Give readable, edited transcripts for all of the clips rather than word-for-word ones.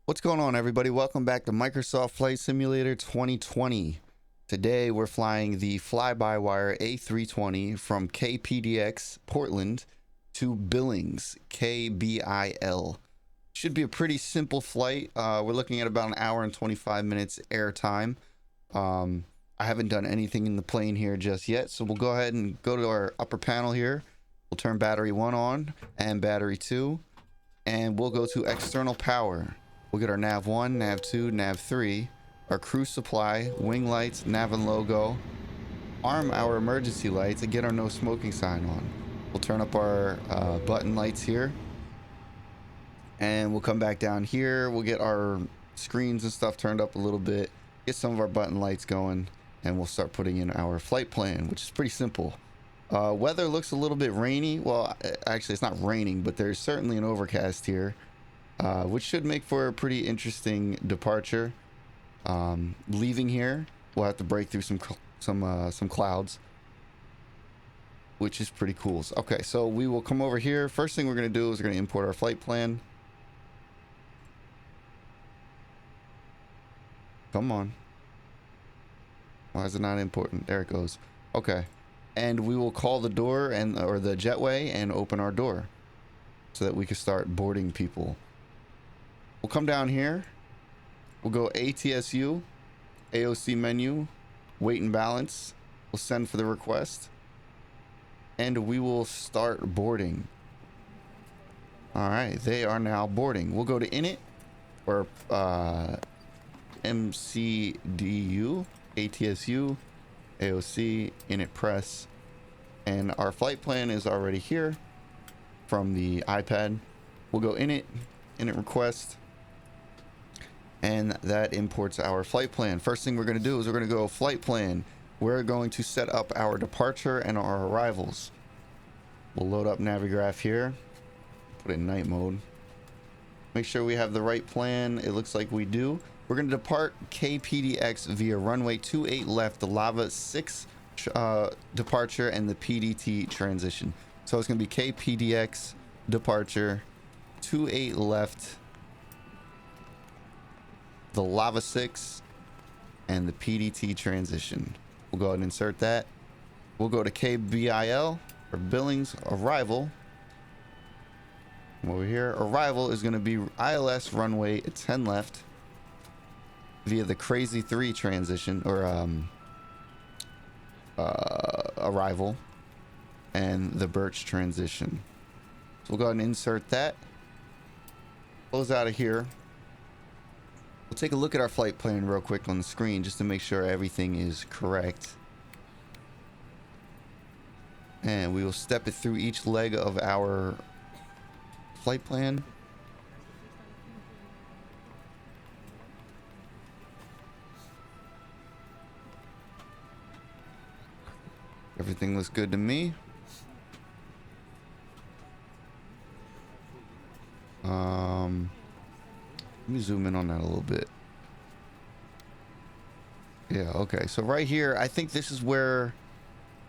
What's going on, everybody? Welcome back to Microsoft Flight Simulator 2020. Today we're flying the FlyByWire A320 from KPDX Portland to Billings, KBIL. Should be a pretty simple flight. We're looking at about an hour and 25 minutes air time. I haven't done anything in the plane here just yet, so we'll go ahead and go to our upper panel here. We'll turn battery 1 on and battery 2, and we'll go to external power. We'll get our nav 1, nav 2, nav 3, our cruise supply, wing lights, nav and logo, arm our emergency lights, and get our no smoking sign on. We'll turn up our button lights here, and we'll come back down here. We'll get our screens and stuff turned up a little bit, get some of our button lights going, and we'll start putting in our flight plan, which is pretty simple. Weather looks a little bit rainy. Well, actually it's not raining, but there's certainly an overcast here. Which should make for a pretty interesting departure. Leaving here, we'll have to break through some clouds, which is pretty cool. Okay, so we will come over here. First thing we're going to do is we're going to import our flight plan. Come on. Why is it not important? There it goes. Okay, and we will call the door or the jetway and open our door so that we can start boarding people. We'll come down here. We'll go ATSU, AOC menu, weight and balance. We'll send for the request, and we will start boarding. All right, they are now boarding. We'll go to init or MCDU, ATSU, AOC, init press, and our flight plan is already here from the iPad. We'll go init request, and that imports our flight plan. First thing we're going to do is we're going to go flight plan. We're going to set up our departure and our arrivals. We'll load up Navigraph here, put it in night mode, make sure we have the right plan. It looks like we do. We're going to depart KPDX via runway 28 left, the Lava 6 departure, and the PDT transition. So it's going to be KPDX departure, 28 left, the Lava 6, and the PDT transition. We'll go ahead and insert that. We'll go to KBIL or Billings arrival. Over here, arrival is going to be ILS runway 10 left via the Crazy 3 transition or arrival, and the Birch transition. So we'll go ahead and insert that. Close out of here. We'll take a look at our flight plan real quick on the screen just to make sure everything is correct. And we will step it through each leg of our flight plan. Everything looks good to me. Let me zoom in on that a little bit. Yeah, okay. So right here, I think this is where,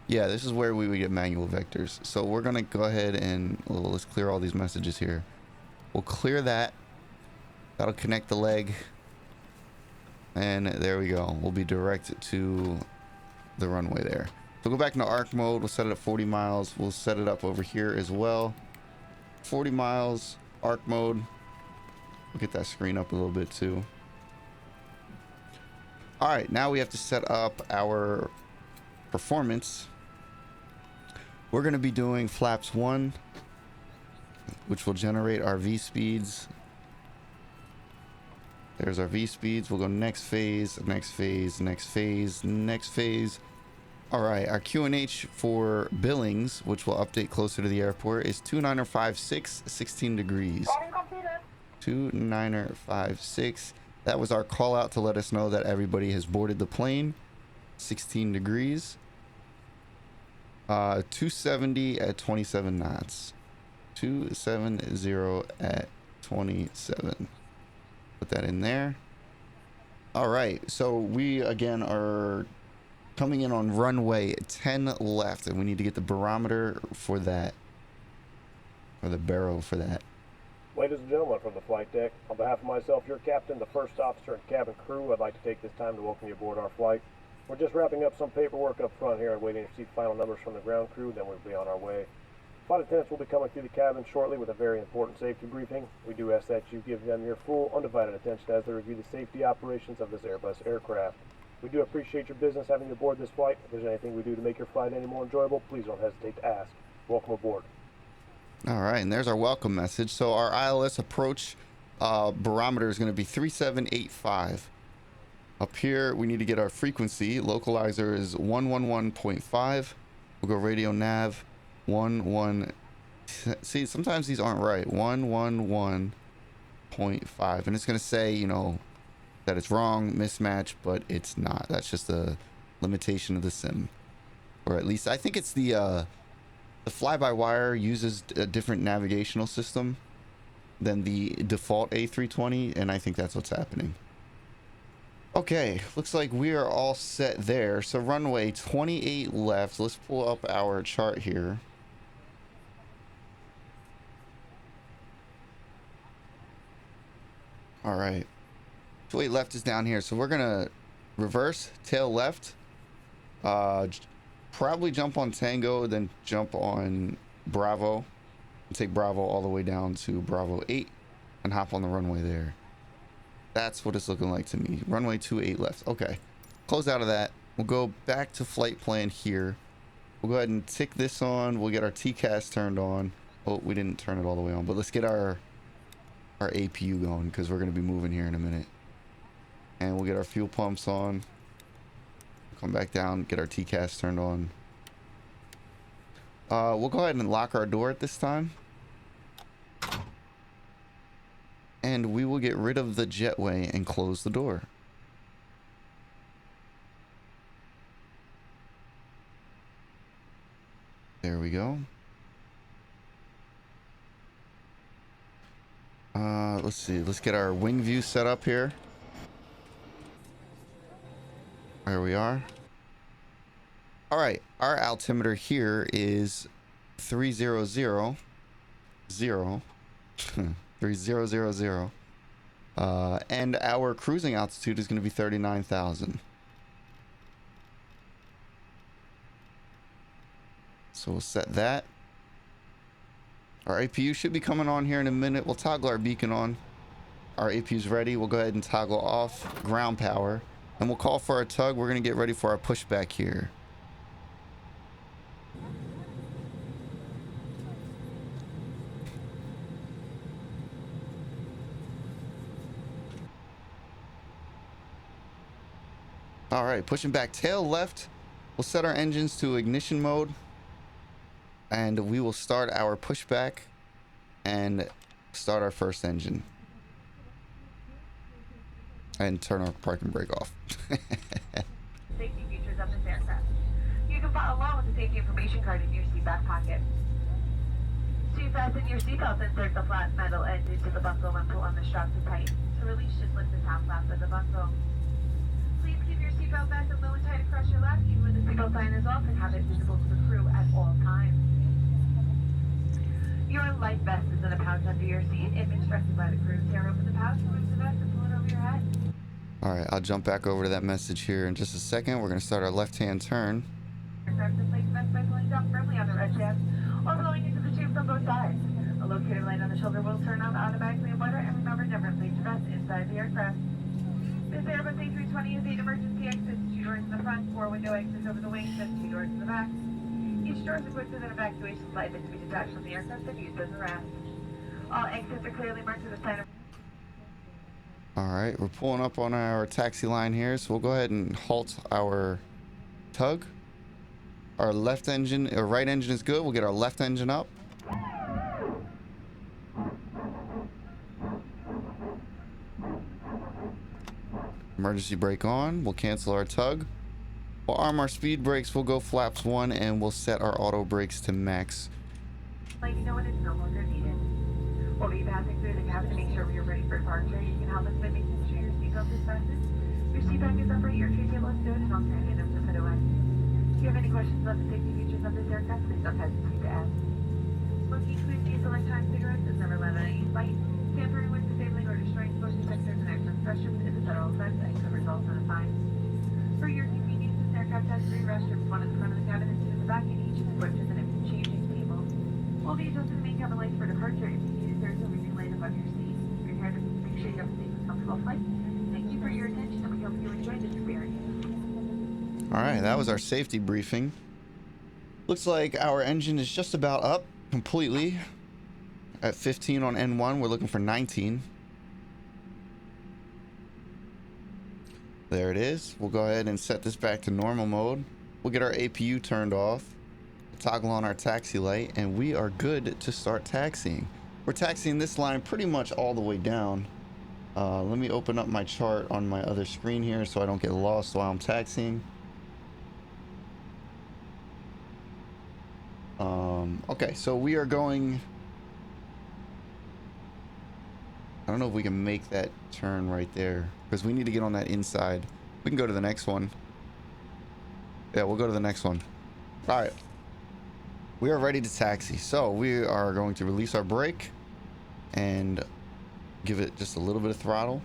yeah, this is where we would get manual vectors. So we're going to go ahead and, well, let's clear all these messages here. We'll clear that. That'll connect the leg. And there we go. We'll be directed to the runway there. So go back into arc mode. We'll set it at 40 miles. We'll set it up over here as well. 40 miles, arc mode. We'll get that screen up a little bit too. All right, now we have to set up our performance. We're going to be doing flaps 1, which will generate our V speeds. There's our V speeds. We'll go next phase, next phase, next phase, next phase. All right, our QNH for Billings, which will update closer to the airport, is 2956, 16 degrees. 2956. That was our call out to let us know that everybody has boarded the plane. 16 degrees. 270 at 27 knots. 270 at 27. Put that in there. All right, so we again are coming in on runway 10 left, and we need to get the barometer for that, or the barrow for that. Ladies and gentlemen from the flight deck, on behalf of myself, your captain, the first officer, and cabin crew, I'd like to take this time to welcome you aboard our flight. We're just wrapping up some paperwork up front here and waiting to receive final numbers from the ground crew, then we'll be on our way. Flight attendants will be coming through the cabin shortly with a very important safety briefing. We do ask that you give them your full, undivided attention as they review the safety operations of this Airbus aircraft. We do appreciate your business having you aboard this flight. If there's anything we do to make your flight any more enjoyable, please don't hesitate to ask. Welcome aboard. All right, and there's our welcome message. So our ILS approach barometer is going to be 3785. Up here, we need to get our frequency. Localizer is 111.5. We'll go radio nav 11. See, sometimes these aren't right. 111.5, and it's going to say, you know, that it's wrong, mismatch, but it's not. That's just a limitation of the sim, or at least I think it's the fly-by-wire uses a different navigational system than the default A320, and I think that's what's happening. Okay, looks like we are all set there. So runway 28 left. Let's pull up our chart here. All right, 28 left is down here. So we're gonna reverse, tail left. Probably jump on Tango, then jump on Bravo, and take Bravo all the way down to Bravo 8 and hop on the runway there. That's what it's looking like to me. Runway 28 left. Okay, close out of that. We'll go back to flight plan here. We'll go ahead and tick this on. We'll get our TCAS turned on. Oh, we didn't turn it all the way on, but let's get our APU going because we're going to be moving here in a minute. And we'll get our fuel pumps on. Come back down, get our TCAS turned on. We'll go ahead and lock our door at this time. And we will get rid of the jetway and close the door. There we go. Let's see. Let's get our wing view set up here. There we are. All right, our altimeter here is 3000. 3000. And our cruising altitude is going to be 39,000. So we'll set that. Our APU should be coming on here in a minute. We'll toggle our beacon on. Our APU's ready. We'll go ahead and toggle off ground power. And we'll call for our tug. We're going to get ready for our pushback here. All right, pushing back tail left. We'll set our engines to ignition mode. And we will start our pushback and start our first engine. And turn our parking brake off. Safety features of this aircraft. You can follow along with the safety information card in your seat back pocket. To fasten your seatbelt, insert the flat metal end into the buckle and pull on the strap to tighten. To release, just lift the top flap of the buckle. Please keep your seatbelt fastened low and tight across your lap, even when the seatbelt sign is off, and have it visible to the crew at all times. Your life vest is in a pouch under your seat. If instructed by the crew, tear open the pouch, remove the vest, and pull it over your head. All right, I'll jump back over to that message here in just a second. We're going to start our left-hand turn. Aircraft in place vest by pulling down firmly on the red tab, while blowing into the tubes on both sides. A locator light on the shoulder will turn on automatically in water, and remember, never place your vest inside the aircraft. This Airbus A320 is 8 emergency exits, 2 doors in the front, 4 window exits over the wings, and 2 doors in the back. Each door is equipped with an evacuation slide that can be detached from the aircraft and used as a ramp. All exits are clearly marked with a sign of... All right, we're pulling up on our taxi line here, so we'll go ahead and halt our tug. Our left engine, or right engine is good. We'll get our left engine up. Emergency brake on. We'll cancel our tug. We'll arm our speed brakes. We'll go flaps 1, and we'll set our auto brakes to max. Let you know when it's no longer needed. We'll be passing through the cabin to make sure we are ready for departure. You can help us by making sure your seatbelt is fastened, your seat back is upright, your tray table is good, and all carry items are put away. If you have any questions about the safety features of this aircraft, please don't hesitate to ask. Smoking, squeezy, electronic cigarettes is never allowed on any flight. Tampering with, disabling, or destroying motion sensors and access restrooms is a federal offense and could result in a fine. For your convenience, this aircraft has 3 restrooms, one at the front of the cabin and 2 in the back, and each is equipped with an changing table. We'll be adjusting the main cabin lights for departure if you need. There's a reading light above your seat. We're here to make sure you have a safe and comfortable flight. Thank you for your attention, and we hope you enjoyed this experience. All right, that was our safety briefing. Looks like our engine is just about up completely. At 15 on N1, we're looking for 19. There it is. We'll go ahead and set this back to normal mode. We'll get our APU turned off, toggle on our taxi light, and we are good to start taxiing. We're taxiing this line pretty much all the way down. Let me open up my chart on my other screen here so I don't get lost while I'm taxiing. Okay, so we are going... I don't know if we can make that turn right there because we need to get on that inside. We can go to the next one. Yeah, we'll go to the next one. All right. We are ready to taxi. So we are going to release our brake and give it just a little bit of throttle.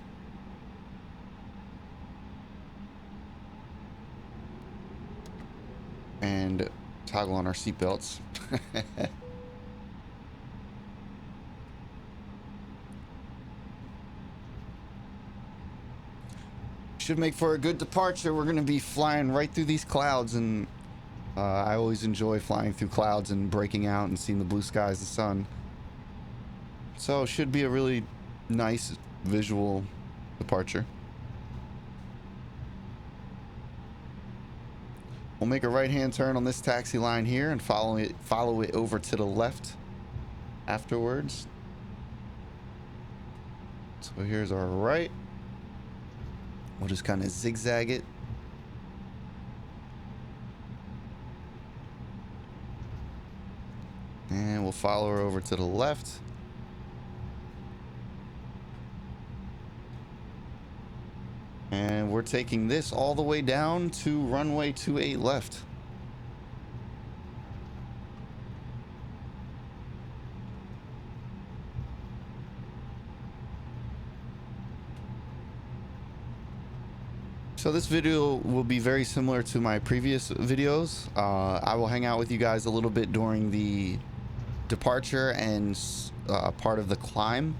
And toggle on our seatbelts. Should make for a good departure. We're going to be flying right through these clouds, and I always enjoy flying through clouds and breaking out and seeing the blue skies, the sun. So it should be a really nice visual departure. We'll make a right-hand turn on this taxi line here and follow it over to the left afterwards. So here's our right. We'll just kind of zigzag it. And we'll follow her over to the left. And we're taking this all the way down to runway 28 left. So this video will be very similar to my previous videos. I will hang out with you guys a little bit during the departure and part of the climb.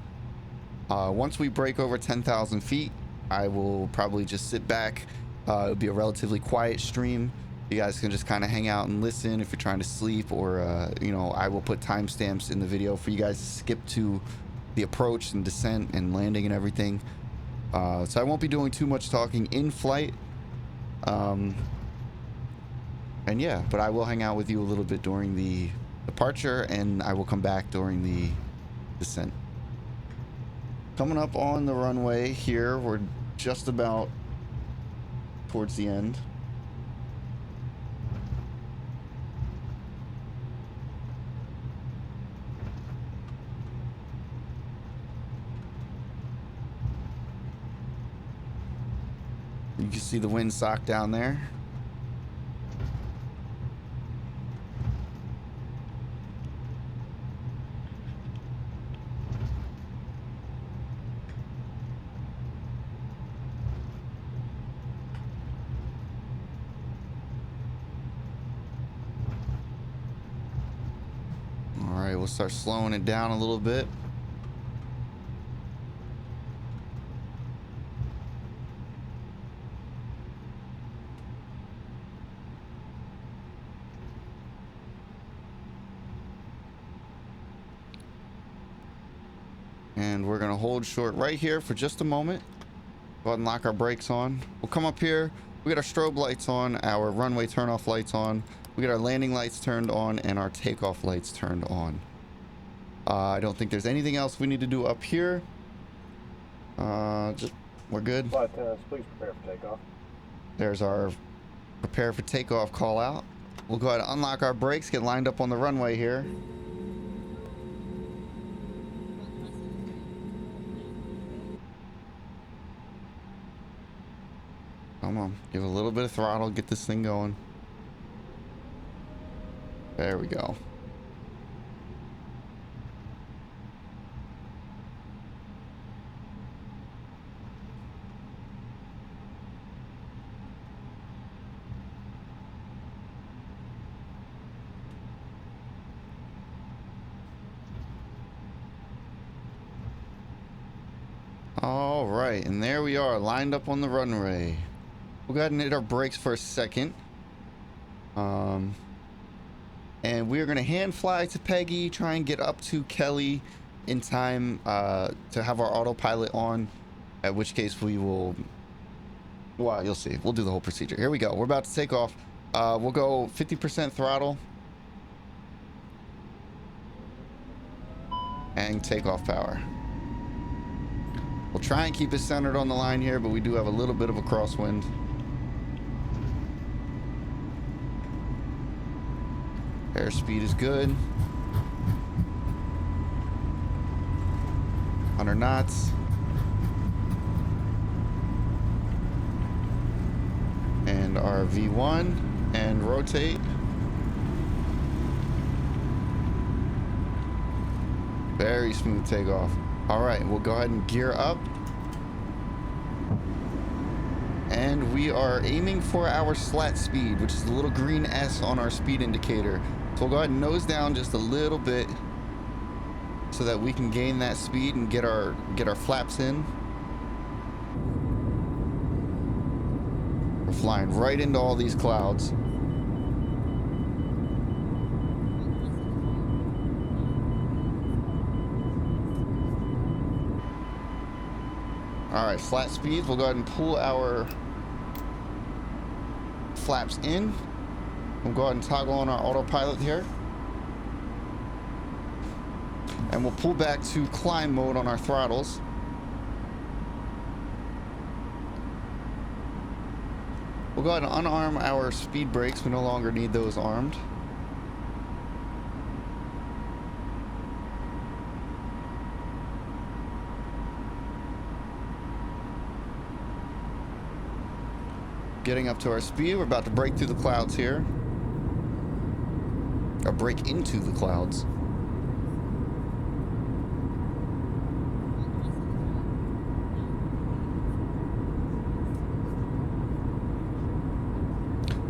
Once we break over 10,000 feet, I will probably just sit back. It'll be a relatively quiet stream. You guys can just kind of hang out and listen if you're trying to sleep, or you know, I will put timestamps in the video for you guys to skip to the approach and descent and landing and everything. So I won't be doing too much talking in flight. And yeah, but I will hang out with you a little bit during the departure, and I will come back during the descent. Coming up on the runway here, we're just about towards the end. You can see the windsock down there. All right, we'll start slowing it down a little bit. And we're gonna hold short right here for just a moment. Go ahead and lock our brakes on. We'll come up here. We got our strobe lights on, our runway turn-off lights on. We got our landing lights turned on and our takeoff lights turned on. I don't think there's anything else we need to do up here. We're good. Flight attendants, please prepare for takeoff. There's our prepare for takeoff call out. We'll go ahead and unlock our brakes, get lined up on the runway here. Come on, give it a little bit of throttle, get this thing going. There we go. All right, and there we are, lined up on the runway. We'll go ahead and hit our brakes for a second. And we're gonna hand fly to Peggy, try and get up to Kelly in time to have our autopilot on, at which case we will, well, you'll see. We'll do the whole procedure. Here we go. We're about to take off. We'll go 50% throttle and takeoff power. We'll try and keep it centered on the line here, but we do have a little bit of a crosswind. Airspeed is good. 100 knots. And our V1 and rotate. Very smooth takeoff. All right, we'll go ahead and gear up. And we are aiming for our slat speed, which is the little green S on our speed indicator. So we'll go ahead and nose down just a little bit so that we can gain that speed and get our flaps in. We're flying right into all these clouds. All right, flat speeds. We'll go ahead and pull our flaps in. We'll go ahead and toggle on our autopilot here. And we'll pull back to climb mode on our throttles. We'll go ahead and unarm our speed brakes. We no longer need those armed. Getting up to our speed, we're about to break through the clouds here. Or break into the clouds.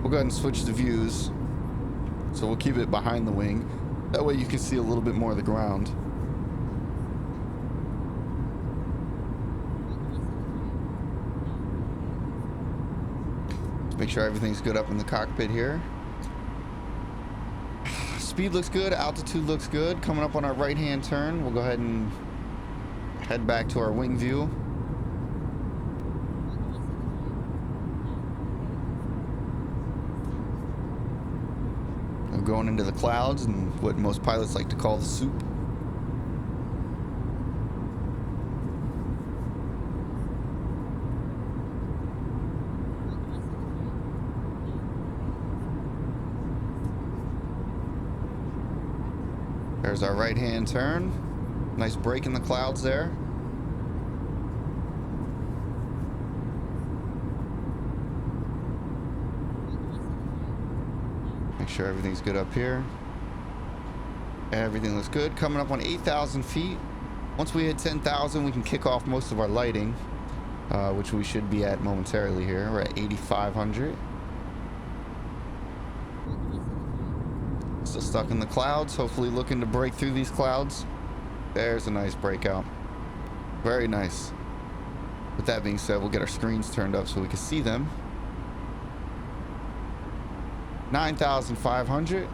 We'll go ahead and switch the views. So we'll keep it behind the wing. That way you can see a little bit more of the ground. Make sure everything's good up in the cockpit here. Speed looks good, altitude looks good. Coming up on our right-hand turn, we'll go ahead and head back to our wing view. I'm going into the clouds and what most pilots like to call the soup. There's our right-hand turn. Nice break in the clouds there. Make sure everything's good up here. Everything looks good. Coming up on 8,000 feet. Once we hit 10,000, we can kick off most of our lighting, which we should be at momentarily here. We're at 8,500. Still stuck in the clouds, hopefully looking to break through these clouds. There's a nice breakout. Very nice. With that being said, we'll get our screens turned up so we can see them. 9,500.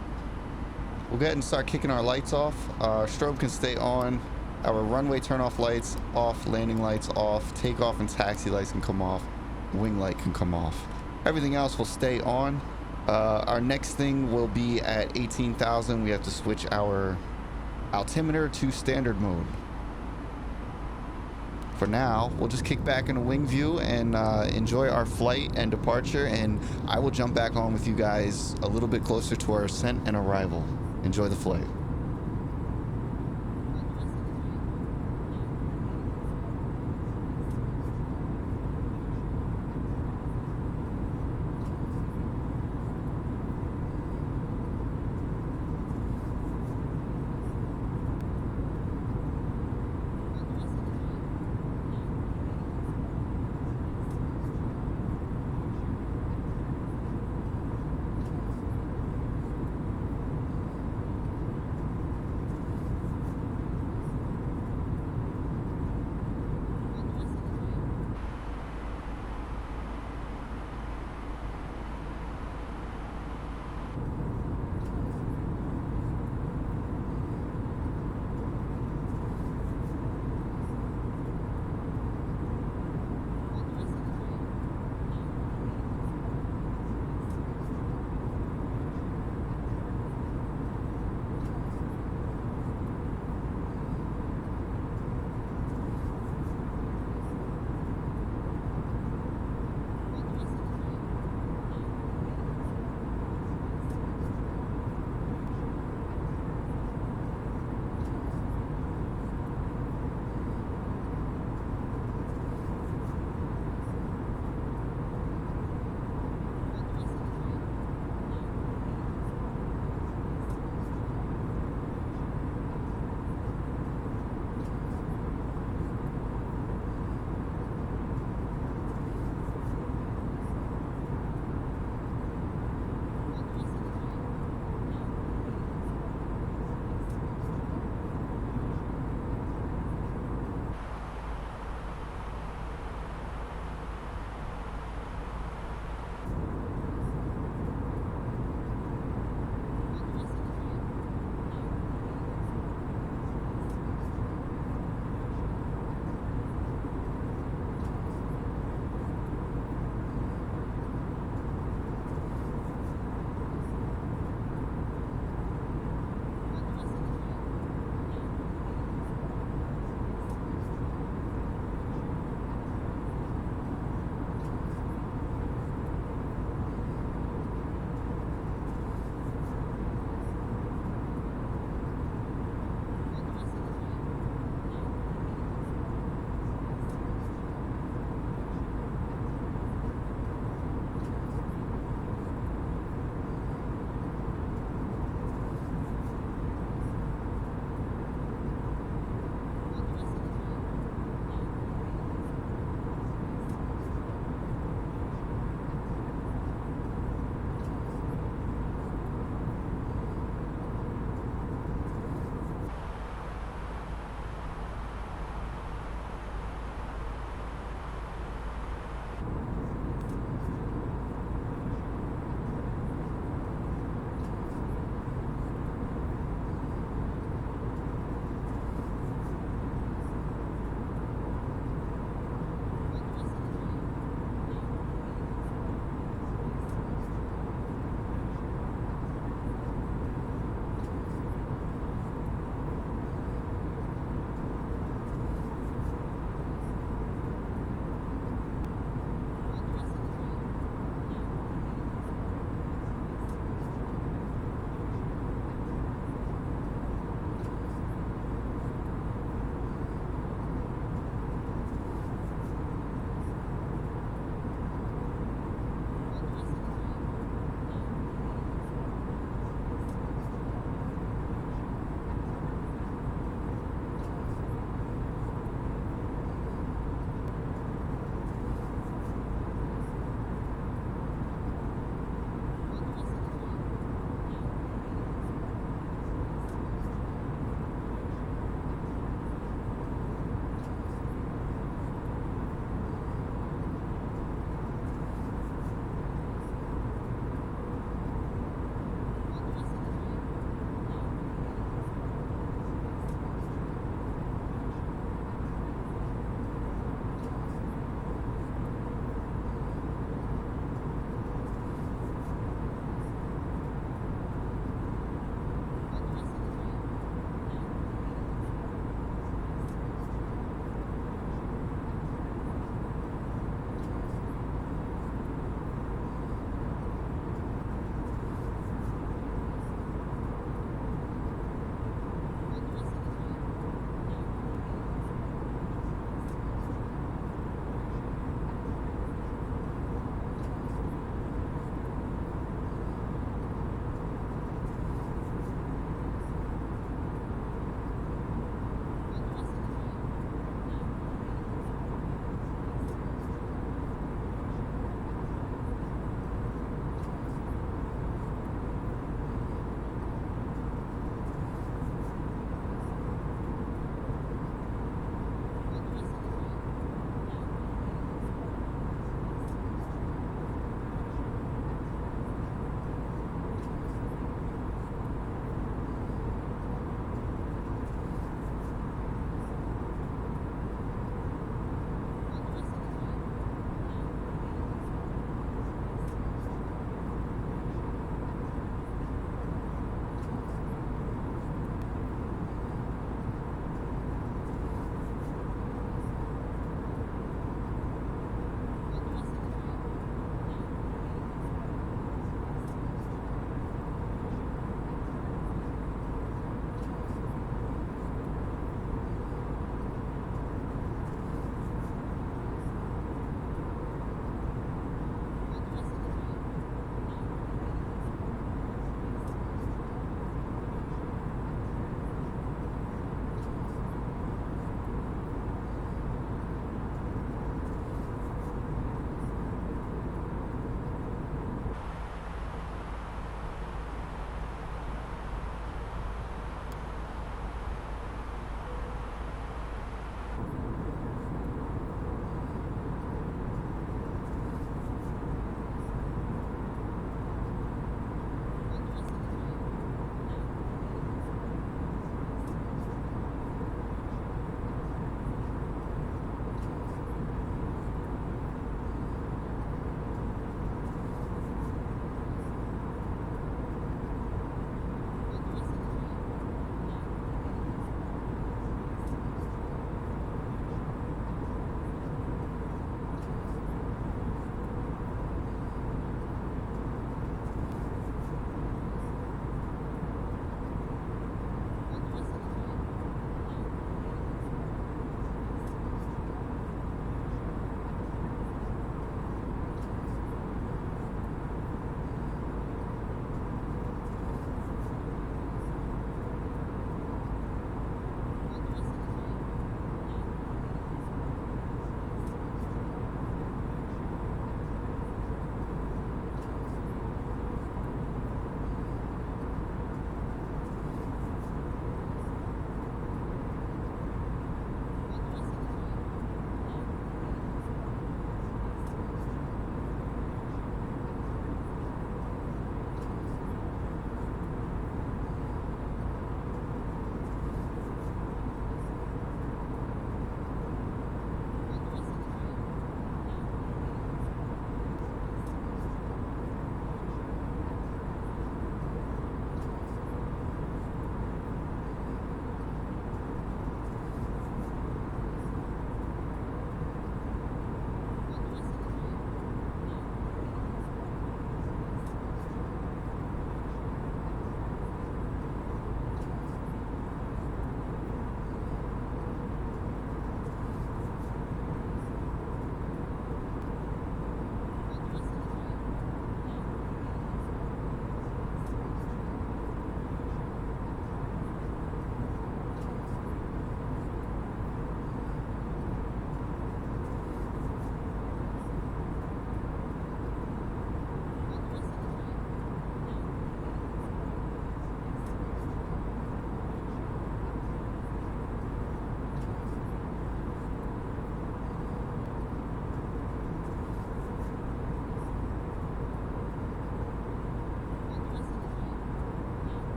We'll go ahead and start kicking our lights off. Our strobe can stay on. Our runway turn off lights off, landing lights off, takeoff and taxi lights can come off, wing light can come off. Everything else will stay on. Our next thing will be at 18,000. We have to switch our altimeter to standard mode. For now, we'll just kick back in a wing view and enjoy our flight and departure, and I will jump back on with you guys a little bit closer to our ascent and arrival. Enjoy the flight.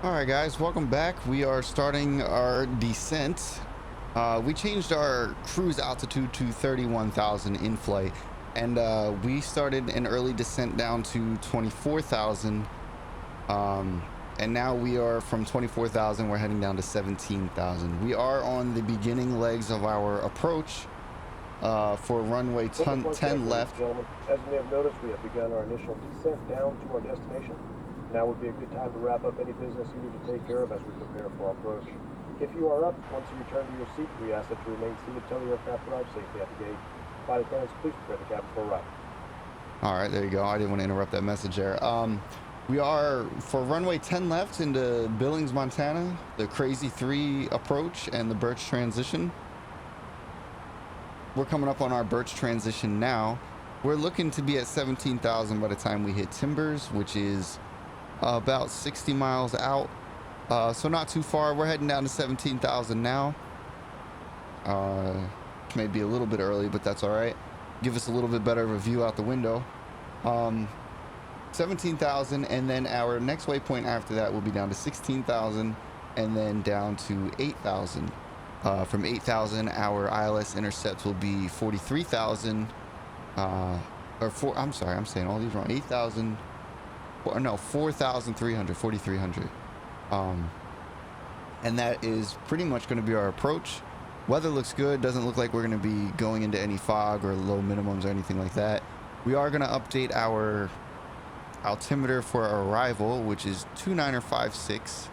All right, guys, welcome back. We are starting our descent. We changed our cruise altitude to 31,000 in flight, and we started an early descent down to 24,000. And now we are from 24,000, we're heading down to 17,000. We are on the beginning legs of our approach for runway 10 left. Gentlemen, as you may have noticed, we have begun our initial descent down to our destination. Now would be a good time to wrap up any business you need to take care of as we prepare for our approach. If you are up, once you return to your seat, we ask that you remain seated until the aircraft arrives safely at the gate. Flight attendants, please prepare the cabin for a ride. All right, there you go. I didn't want to interrupt that message there. We are for runway 10 left into Billings, Montana, the Crazy 3 approach and the Birch transition. We're coming up on our Birch transition now. We're looking to be at 17,000 by the time we hit Timbers, which is about 60 miles out. So not too far. We're heading down to 17,000 now. Maybe a little bit early, but that's all right. Give us a little bit better of a view out the window. 17,000, and then our next waypoint after that will be down to 16,000, and then down to 8,000. From 8,000, our ILS intercept will be 43,000. I'm sorry, I'm saying all these wrong. 8,000. No, 4,300, 4,300. And that is pretty much going to be our approach. Weather looks good. Doesn't look like we're going to be going into any fog or low minimums or anything like that. We are going to update our altimeter for our arrival, which is 2956.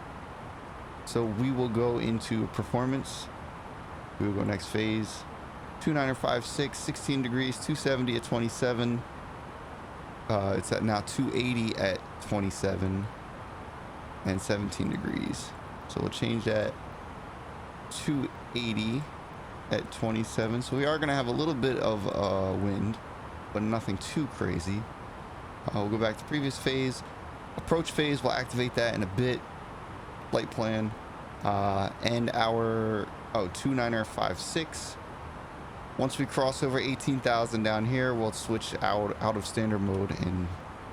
So we will go into performance. We will go next phase. 2956, 16 degrees, 270 at 27. It's at now 280 at 27 and 17 degrees. So we'll change that 280 at 27. So we are going to have a little bit of wind, but nothing too crazy. We'll go back to previous phase. Approach phase, we'll activate that in a bit. Flight plan. And our 2956. Once we cross over 18,000 down here, we'll switch out of standard mode and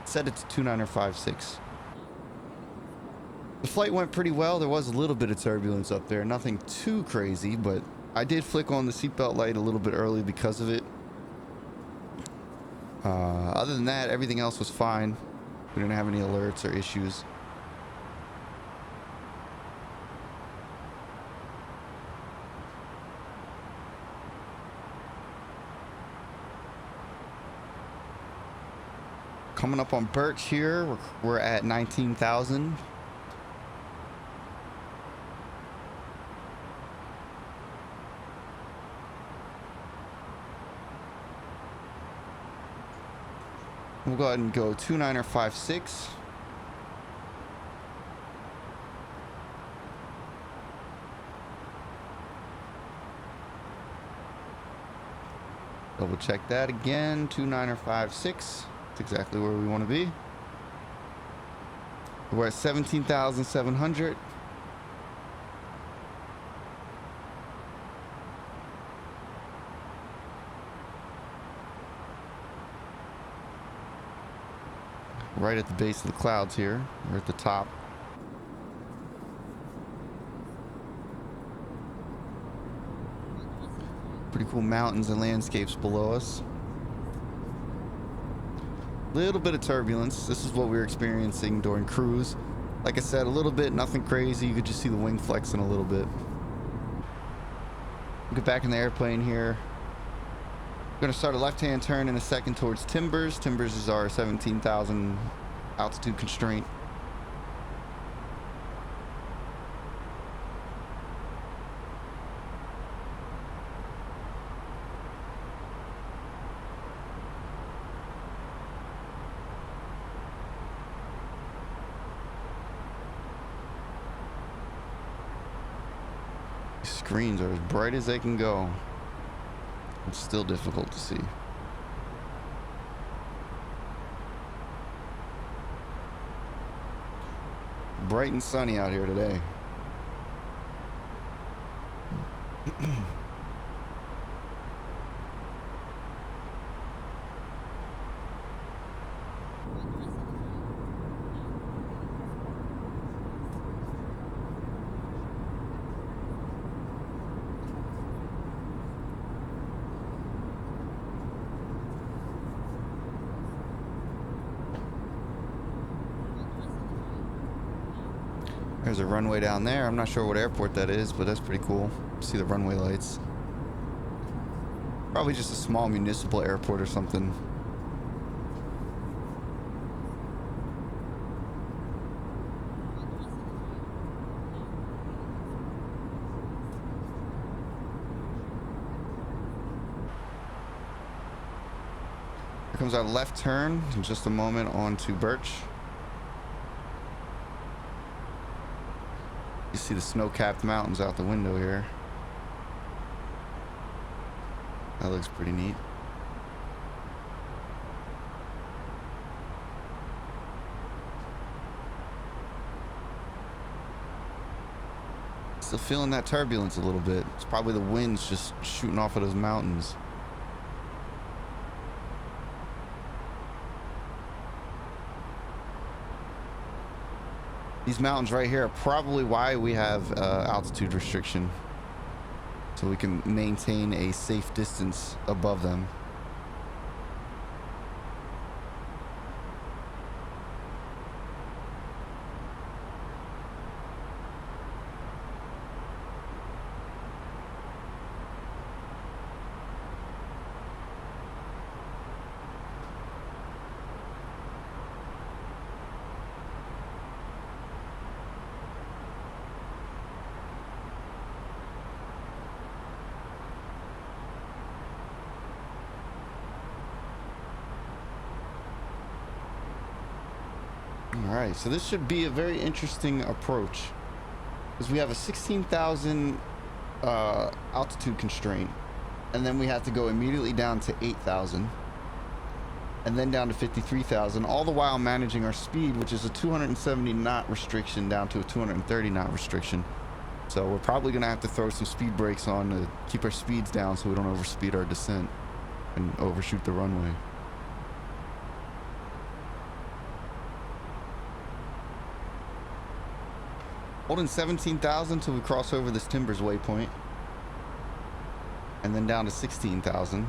set it to 2956. The flight went pretty well. There was a little bit of turbulence up there. Nothing too crazy, but I did flick on the seatbelt light a little bit early because of it. Other than that, everything else was fine. We didn't have any alerts or issues. Coming up on Birch here, we're at 19,000. We'll go ahead and go 2956. Double check that again, 2956. Exactly where we want to be. We're at 17,700. Right at the base of the clouds here. We're at the top. Pretty cool mountains and landscapes below us. Little bit of turbulence. This is what we were experiencing during cruise. Like I said, a little bit, nothing crazy. You could just see the wing flexing a little bit. We'll get back in the airplane here. We're going to start a left-hand turn in a second towards Timbers. Timbers is our 17,000 altitude constraint. Screens are as bright as they can go. It's still difficult to see. Bright and sunny out here today. There's a runway down there. I'm not sure what airport that is, but that's pretty cool. See the runway lights. Probably just a small municipal airport or something. Here comes our left turn in just a moment onto Birch. You see the snow-capped mountains out the window here. That looks pretty neat. Still feeling that turbulence a little bit. It's probably the winds just shooting off of those mountains. These mountains right here are probably why we have altitude restriction. So we can maintain a safe distance above them. Alright, so this should be a very interesting approach, because we have a 16,000 altitude constraint, and then we have to go immediately down to 8,000, and then down to 53,000, all the while managing our speed, which is a 270 knot restriction down to a 230 knot restriction. So we're probably going to have to throw some speed brakes on to keep our speeds down so we don't overspeed our descent and overshoot the runway. Holding 17,000 till we cross over this Timbers waypoint, and then down to 16,000.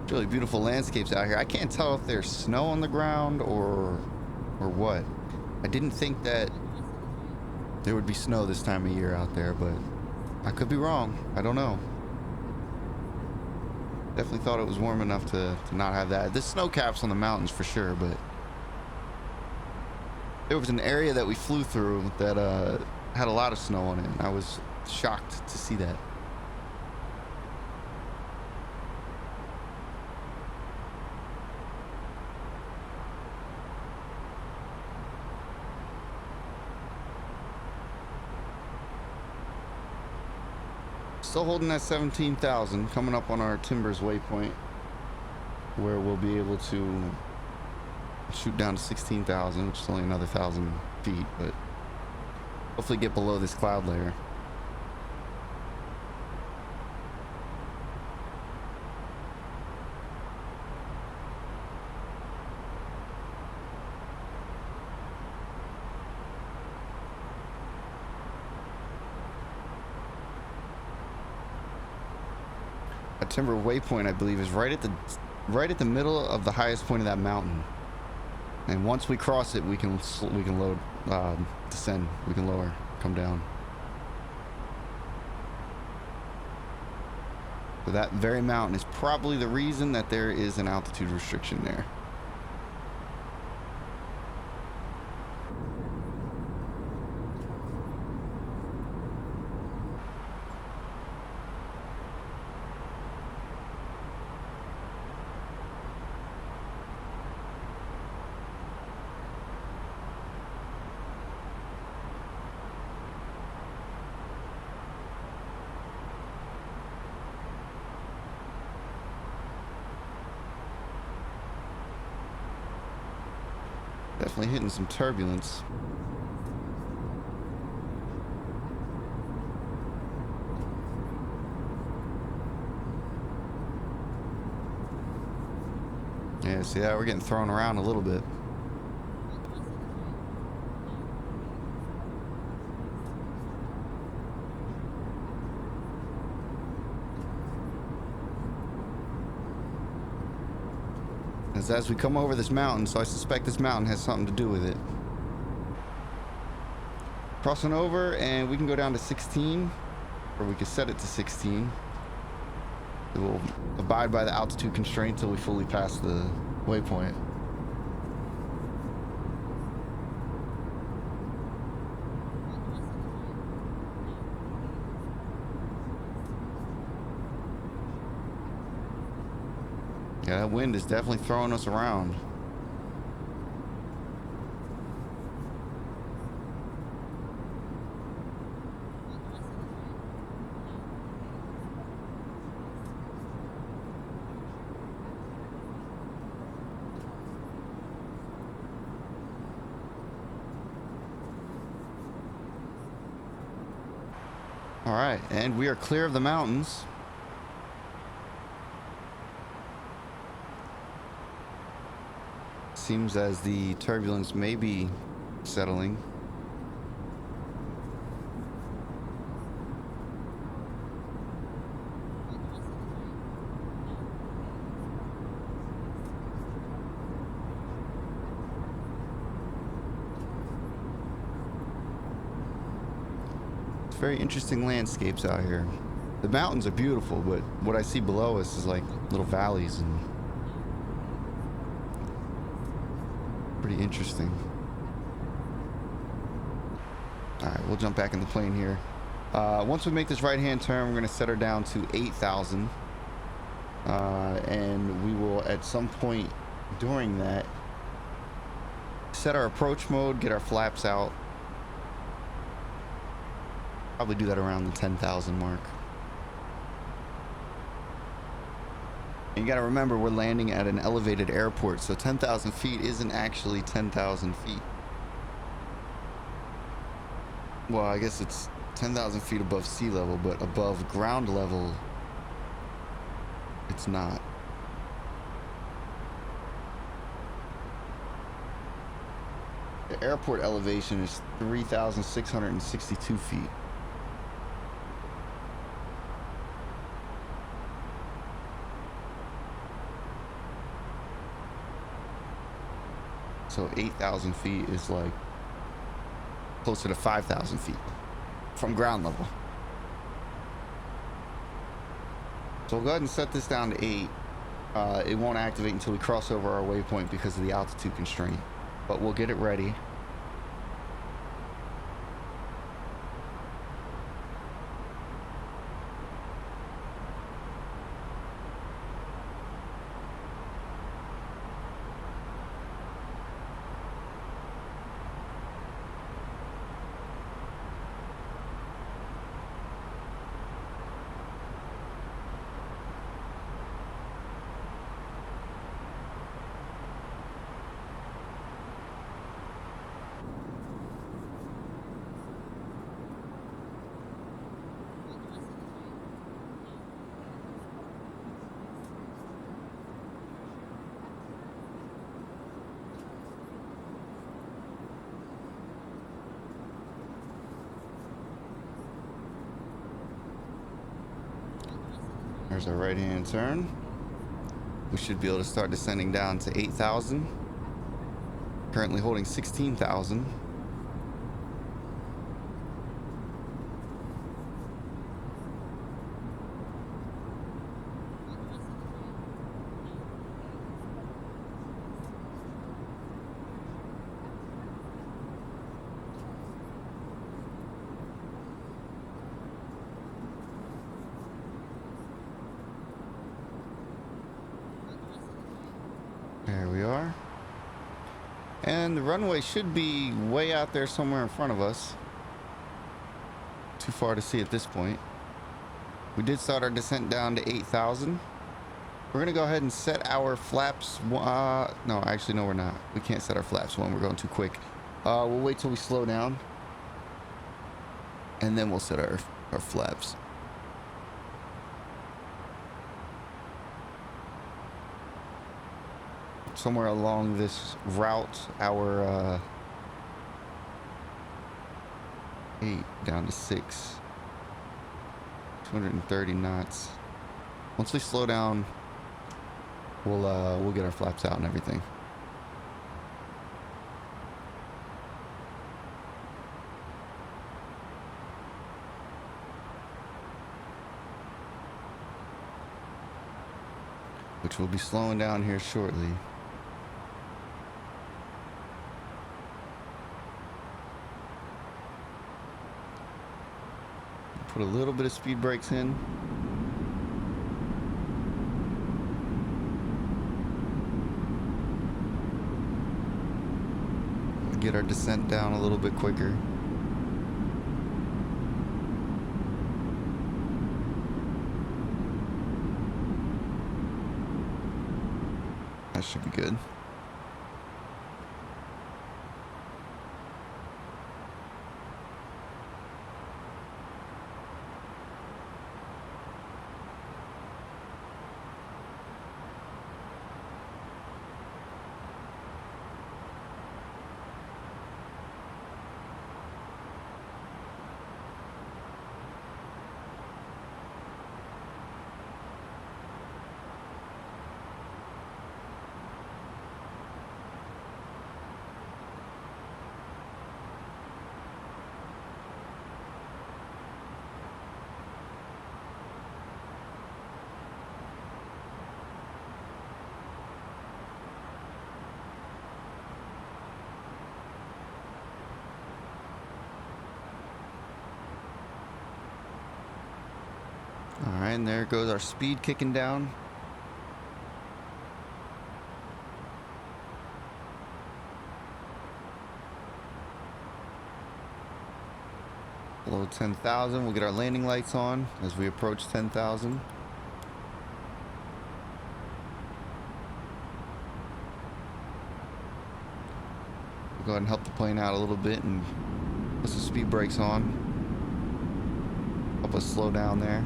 Really beautiful landscapes out here. I can't tell if there's snow on the ground or what. I didn't think that there would be snow this time of year out there, but I could be wrong. I don't know. Definitely thought it was warm enough to not have that. There's snow caps on the mountains for sure, but there was an area that we flew through that had a lot of snow on it, and I was shocked to see that. Still holding that 17,000, coming up on our Timbers waypoint, where we'll be able to shoot down to 16,000, which is only another 1,000 feet, but hopefully get below this cloud layer. Timber waypoint, I believe, is right at the middle of the highest point of that mountain, and once we cross it, we can load, descend. We can lower, come down. So that very mountain is probably the reason that there is an altitude restriction there. definitely hitting some turbulence. Yeah, see that? We're getting thrown around a little bit. As we come over this mountain, so I suspect this mountain has something to do with it. Crossing over, and we can go down to 16, or we can set it to 16. It will abide by the altitude constraint till we fully pass the waypoint. Yeah, that wind is definitely throwing us around. All right, and we are clear of the mountains. Seems as the turbulence may be settling. It's very interesting landscapes out here. The mountains are beautiful, but what I see below us is like little valleys and pretty interesting. All right, we'll jump back in the plane here. Once we make this right-hand turn, we're going to set her down to 8,000. And we will, at some point during that, set our approach mode, get our flaps out. Probably do that around the 10,000 mark. And you got to remember, we're landing at an elevated airport, so 10,000 feet isn't actually 10,000 feet. Well, I guess it's 10,000 feet above sea level, but above ground level, it's not. The airport elevation is 3,662 feet. So 8,000 feet is like closer to 5,000 feet from ground level. So we'll go ahead and set this down to 8. It won't activate until we cross over our waypoint because of the altitude constraint, but we'll get it ready. There's our right-hand turn. We should be able to start descending down to 8,000. Currently holding 16,000. There we are. And the runway should be way out there somewhere in front of us. Too far to see at this point. We did start our descent down to 8,000. We're gonna go ahead and set our flaps. No, actually, no, we're not. We can't set our flaps when we're going too quick. We'll wait till we slow down, and then we'll set our flaps. Somewhere along this route, our 8 down to 6, 230 knots. Once we slow down, we'll get our flaps out and everything. Which will be slowing down here shortly. Put a little bit of speed brakes in. Get our descent down a little bit quicker. That should be good. All right, and there goes our speed kicking down. Below 10,000, we'll get our landing lights on as we approach 10,000. We'll go ahead and help the plane out a little bit and put some speed brakes on. Help us slow down there.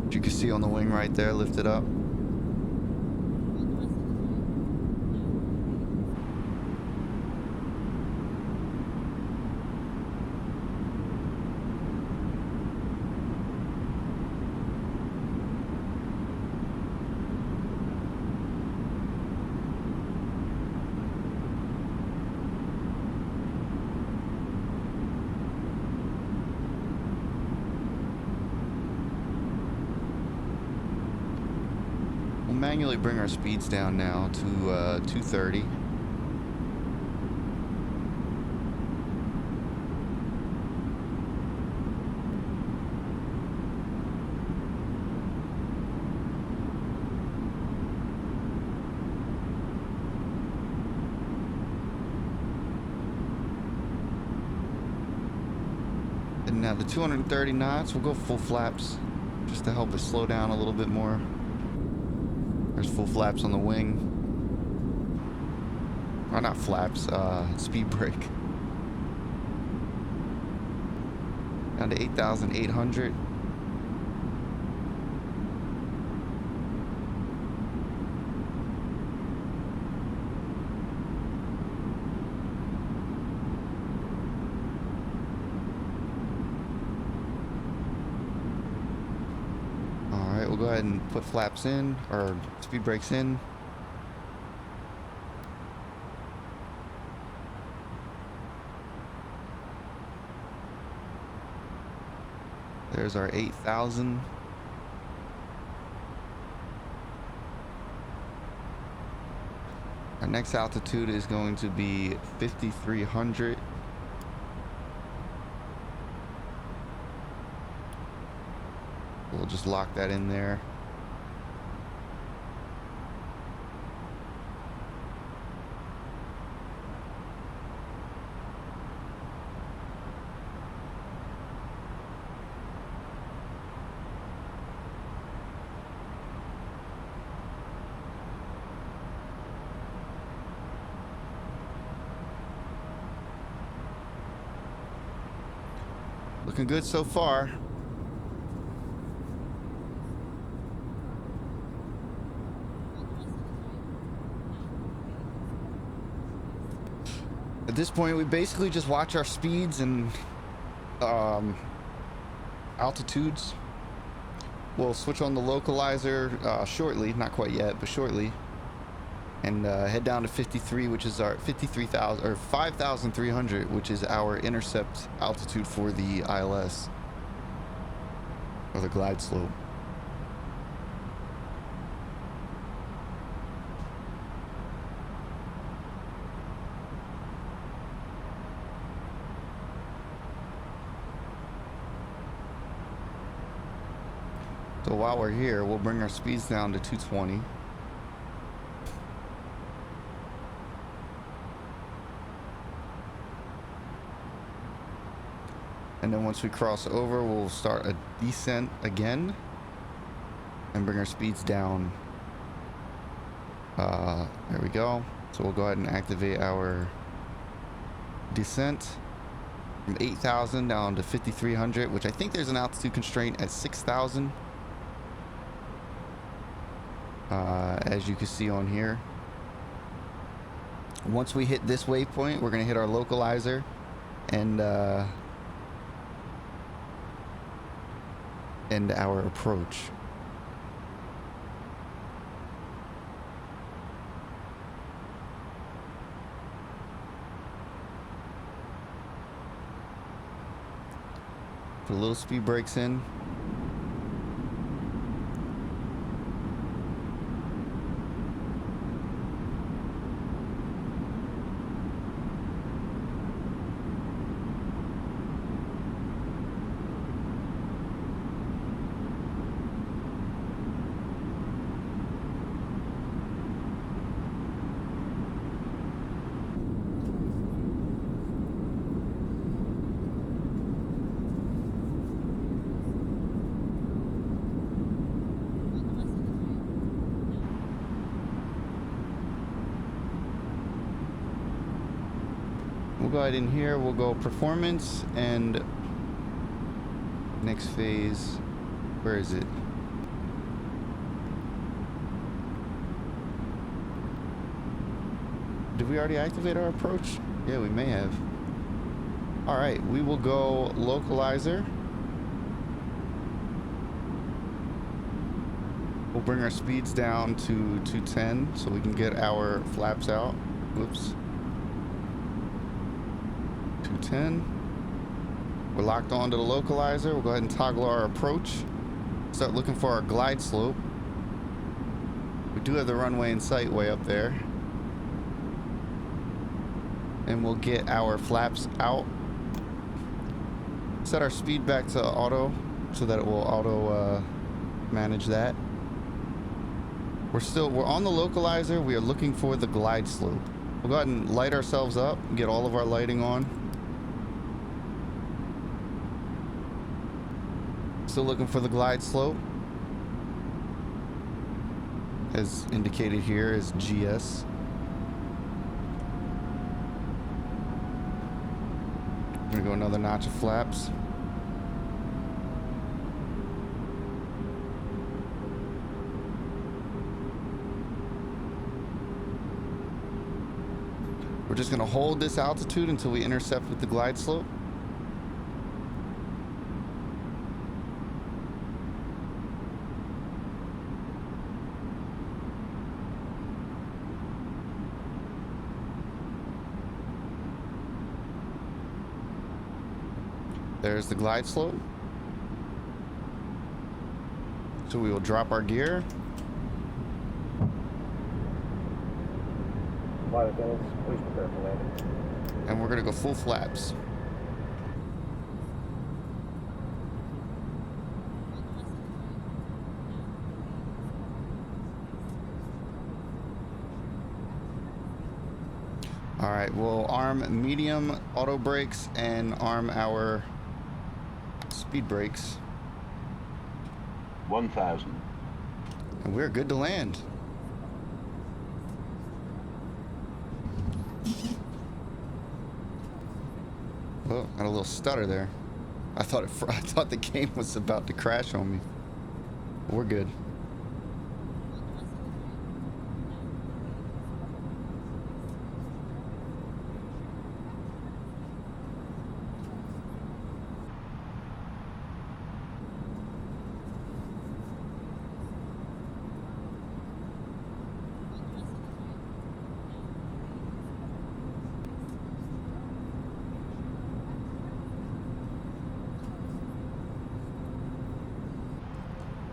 You can see on the wing right there, lift it up. Manually bring our speeds down now to 230. And now the 230 knots, we'll go full flaps just to help us slow down a little bit more. There's full flaps on the wing. Or not flaps, speed brake. Down to 8,800. We'll go ahead and put flaps in, or speed brakes in. There's our 8,000. Our next altitude is going to be 5,300. We'll just lock that in there. Looking good so far. At this point, we basically just watch our speeds and altitudes. We'll switch on the localizer shortly, not quite yet, but shortly, and head down to 53, which is our 53,000 or 5,300, which is our intercept altitude for the ILS or the glide slope. So while we're here, we'll bring our speeds down to 220. And then once we cross over, we'll start a descent again and bring our speeds down. There we go. So we'll go ahead and activate our descent from 8,000 down to 5,300, which I think there's an altitude constraint at 6,000. As you can see on here. Once we hit this waypoint, we're going to hit our localizer and our approach. Put a little speed brakes in. We'll go ahead in here, we'll go performance and next phase. Where is it? Did we already activate our approach? Yeah, we may have. All right, we will go localizer. We'll bring our speeds down to 210 so we can get our flaps out. Whoops. 210. We're locked onto the localizer. We'll go ahead and toggle our approach. Start looking for our glide slope. We do have the runway in sight way up there. And we'll get our flaps out. Set our speed back to auto so that it will auto manage that. We're on the localizer. We are looking for the glide slope. We'll go ahead and light ourselves up and get all of our lighting on. Still looking for the glide slope. As indicated here is GS. I'm gonna go another notch of flaps. We're just gonna hold this altitude until we intercept with the glide slope. There's the glide slope. So we will drop our gear. Flight attendants, please prepare for landing. And we're gonna go full flaps. All right, we'll arm medium auto brakes and arm our speed brakes. 1,000. And we're good to land. Oh, got a little stutter there. I thought the game was about to crash on me. We're good.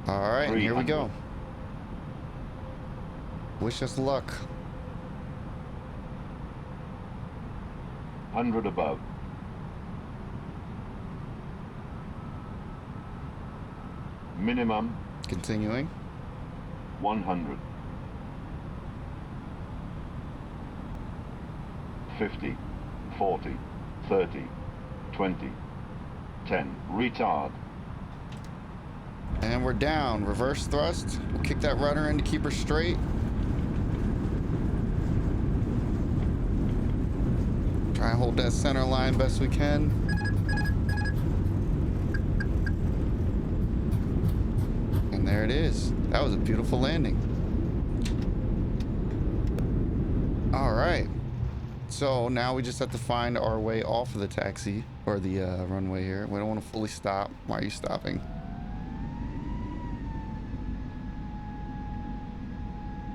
All right, and here we go. Wish us luck. 100 above. Minimum Continuing. 100. 50, 40, 30, 20, 10. Retard. And we're down. Reverse thrust. We'll kick that rudder in to keep her straight. Try and hold that center line best we can. And there it is. That was a beautiful landing. All right. So now we just have to find our way off of the taxi or the runway here. We don't want to fully stop. Why are you stopping?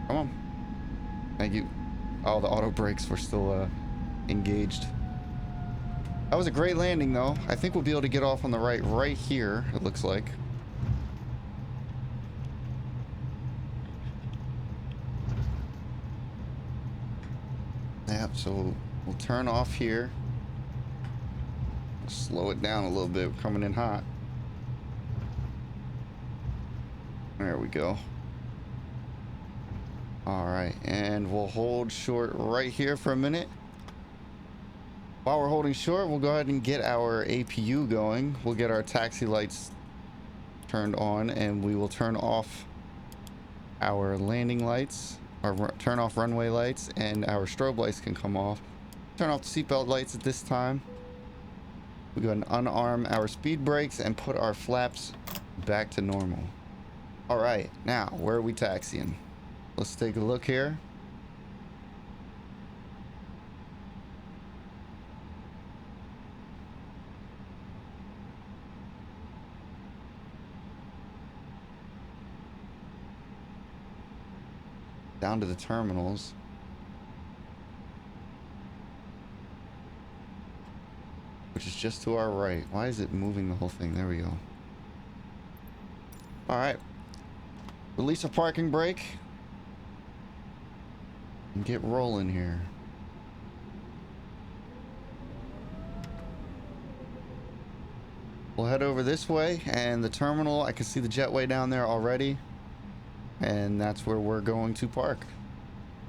Come on. Thank you. Oh, the auto brakes were still engaged. That was a great landing, though. I think we'll be able to get off on the right here, it looks like. Yep, so we'll turn off here. Slow it down a little bit. We're coming in hot. There we go. All right, and we'll hold short right here for a minute. While we're holding short, we'll go ahead and get our APU going. We'll get our taxi lights turned on, and we will turn off our landing lights, or turn off runway lights, and our strobe lights can come off. Turn off the seatbelt lights at this time. We go ahead and unarm our speed brakes and put our flaps back to normal. All right, now where are we taxiing? Let's take a look here. Down to the terminals. Which is just to our right. Why is it moving the whole thing? There we go. All right. Release a parking brake. And get rolling here. We'll head over this way, and the terminal, I can see the jetway down there already, and that's where we're going to park.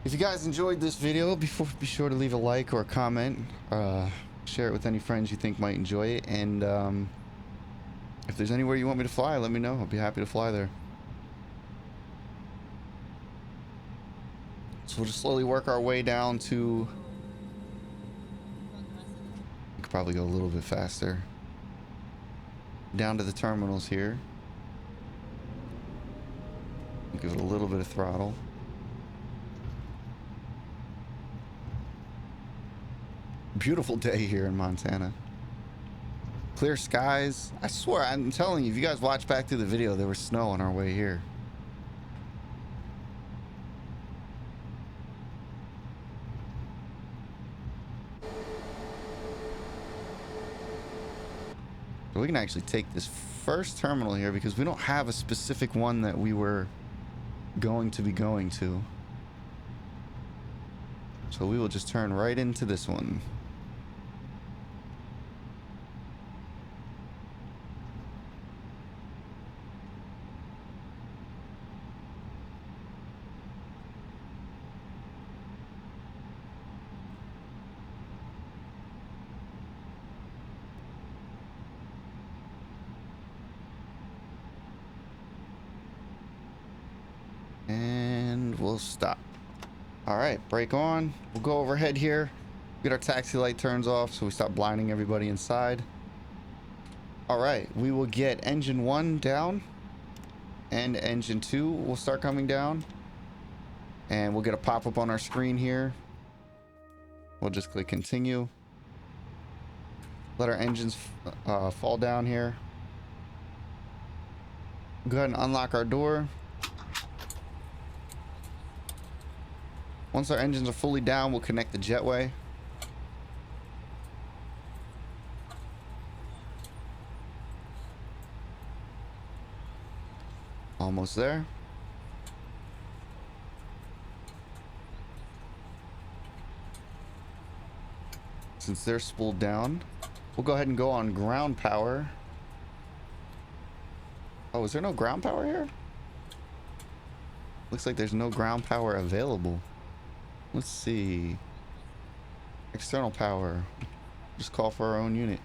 If you guys enjoyed this video, be sure to leave a like or a comment. Share it with any friends you think might enjoy it, and if there's anywhere you want me to fly, let me know. I'll be happy to fly there. So we'll just slowly work our way down to... We could probably go a little bit faster. Down to the terminals here. Give it a little bit of throttle. Beautiful day here in Montana. Clear skies. I swear, I'm telling you, if you guys watch back through the video, there was snow on our way here. We can actually take this first terminal here because we don't have a specific one that we were going to be going to. So we will just turn right into this one. And we'll stop. All right, brake on. We'll go overhead here. Get our taxi light turns off so we stop blinding everybody inside. All right, we will get engine 1 down, and engine 2 will start coming down, and we'll get a pop-up on our screen here. We'll just click continue. Let our engines fall down here. Go ahead and unlock our door. Once our engines are fully down, we'll connect the jetway. Almost there. Since they're spooled down, we'll go ahead and go on ground power. Oh, is there no ground power here? Looks like there's no ground power available. Let's see. External power. Just call for our own unit.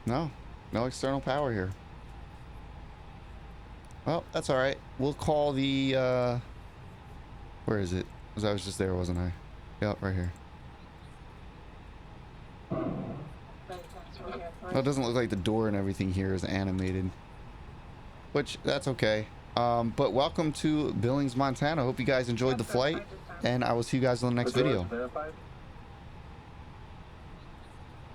No external power here. Well, that's all right. We'll call the, where is it? Because I was just there, wasn't I? Yep, right here. Well, it doesn't look like the door and everything here is animated, which that's okay. But welcome to Billings, Montana. Hope you guys enjoyed the flight, and I will see you guys in the next video.